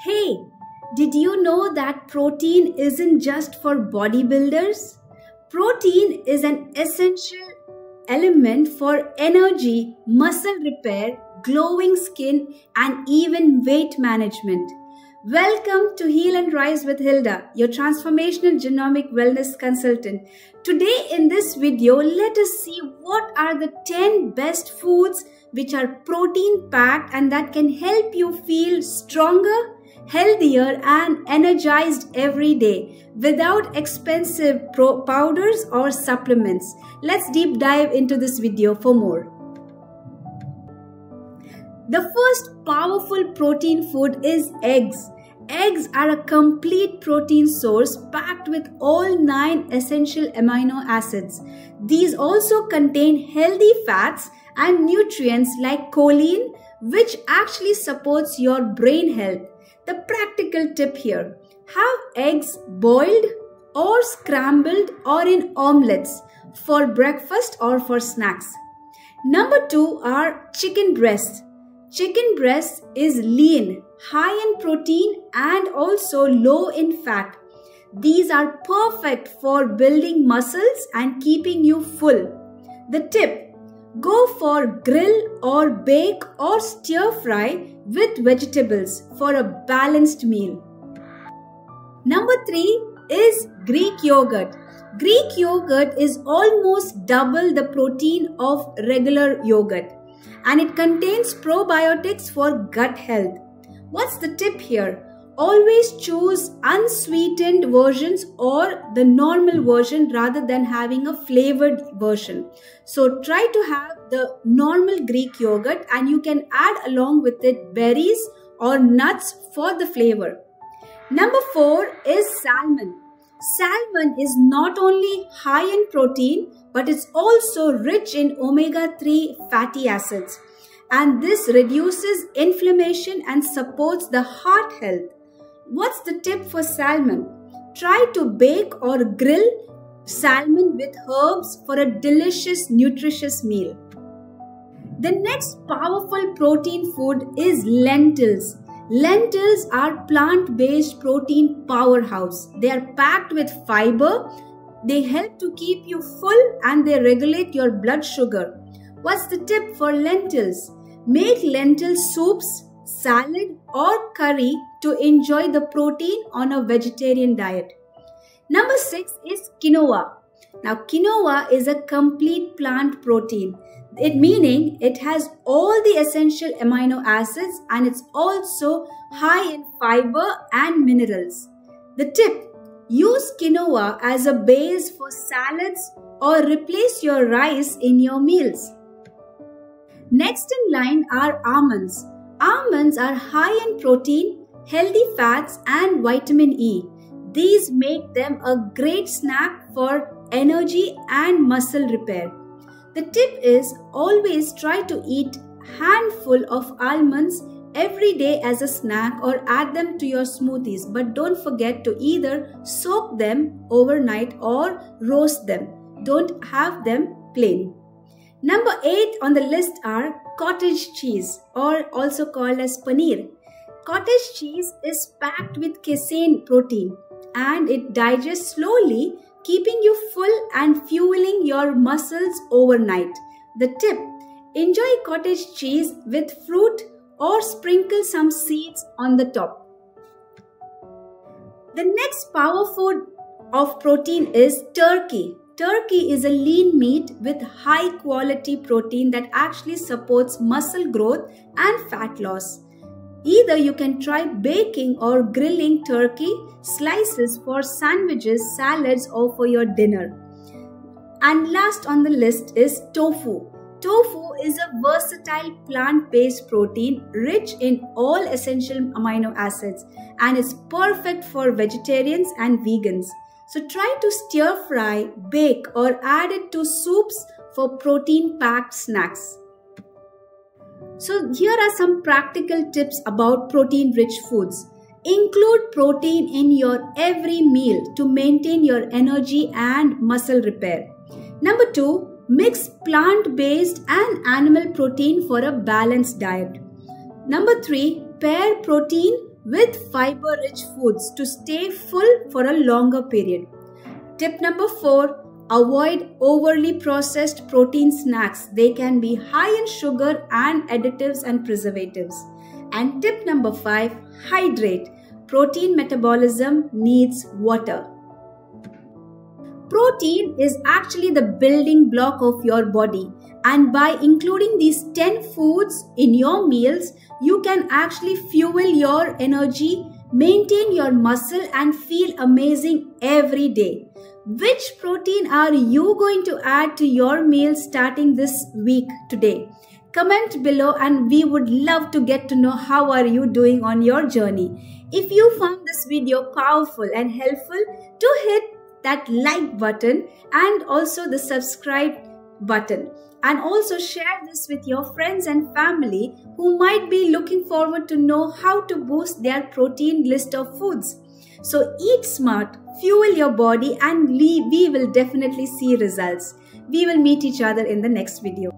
Hey, did you know that protein isn't just for bodybuilders? Protein is an essential element for energy, muscle repair, glowing skin, and even weight management. Welcome to Heal and Rise with Hilda, your transformational genomic wellness consultant. Today in this video, let us see what are the 10 best foods which are protein packed and that can help you feel stronger, healthier and energized every day without expensive powders or supplements. Let's deep dive into this video for more. The first powerful protein food is eggs. Eggs are a complete protein source packed with all 9 essential amino acids. These also contain healthy fats and nutrients like choline, which actually supports your brain health. The practical tip here: have eggs boiled or scrambled or in omelets for breakfast or for snacks. Number 2 are chicken breasts. Chicken breast is lean, high in protein and also low in fat. These are perfect for building muscles and keeping you full. The tip: go for grill or bake or stir fry with vegetables for a balanced meal. Number 3 is Greek yogurt. Greek yogurt is almost double the protein of regular yogurt, and it contains probiotics for gut health. What's the tip here? Always choose unsweetened versions or the normal version rather than having a flavored version. So try to have the normal Greek yogurt and you can add along with it berries or nuts for the flavor. Number 4 is salmon. Salmon is not only high in protein but it's also rich in omega-3 fatty acids, and this reduces inflammation and supports the heart health. What's the tip for salmon? Try to bake or grill salmon with herbs for a delicious, nutritious meal. The next powerful protein food is lentils. Lentils are plant-based protein powerhouse. They are packed with fiber. They help to keep you full and they regulate your blood sugar. What's the tip for lentils? Make lentil soups, salad or curry to enjoy the protein on a vegetarian diet. Number 6 is quinoa. Now quinoa is a complete plant protein. Meaning it has all the essential amino acids and it's also high in fiber and minerals. The tip: use quinoa as a base for salads or replace your rice in your meals. Next in line are almonds. Almonds are high in protein, healthy fats and vitamin E. These make them a great snack for energy and muscle repair. The tip is always try to eat handful of almonds every day as a snack or add them to your smoothies, but don't forget to either soak them overnight or roast them. Don't have them plain. Number 8 on the list are cottage cheese, or also called as paneer. Cottage cheese is packed with casein protein and it digests slowly, keeping you full and fueling your muscles overnight. The tip: enjoy cottage cheese with fruit or sprinkle some seeds on the top. The next power food of protein is turkey. Turkey is a lean meat with high quality protein that actually supports muscle growth and fat loss. Either you can try baking or grilling turkey slices for sandwiches, salads or for your dinner. And last on the list is tofu. Tofu is a versatile plant-based protein rich in all essential amino acids and is perfect for vegetarians and vegans. So try to stir fry, bake or add it to soups for protein-packed snacks. So here are some practical tips about protein-rich foods. Include protein in your every meal to maintain your energy and muscle repair. Number 2, mix plant-based and animal protein for a balanced diet. Number 3, pair protein with fiber-rich foods to stay full for a longer period. Tip number 4. Avoid overly processed protein snacks. They can be high in sugar and additives and preservatives. And tip number 5. Hydrate. Protein metabolism needs water. Protein is actually the building block of your body, and by including these 10 foods in your meals, you can actually fuel your energy, maintain your muscle and feel amazing every day. Which protein are you going to add to your meal starting this week today? Comment below and we would love to get to know how are you doing on your journey. If you found this video powerful and helpful, do hit that like button and also the subscribe button. And also share this with your friends and family who might be looking forward to know how to boost their protein list of foods. So eat smart, fuel your body, and we will definitely see results. We will meet each other in the next video.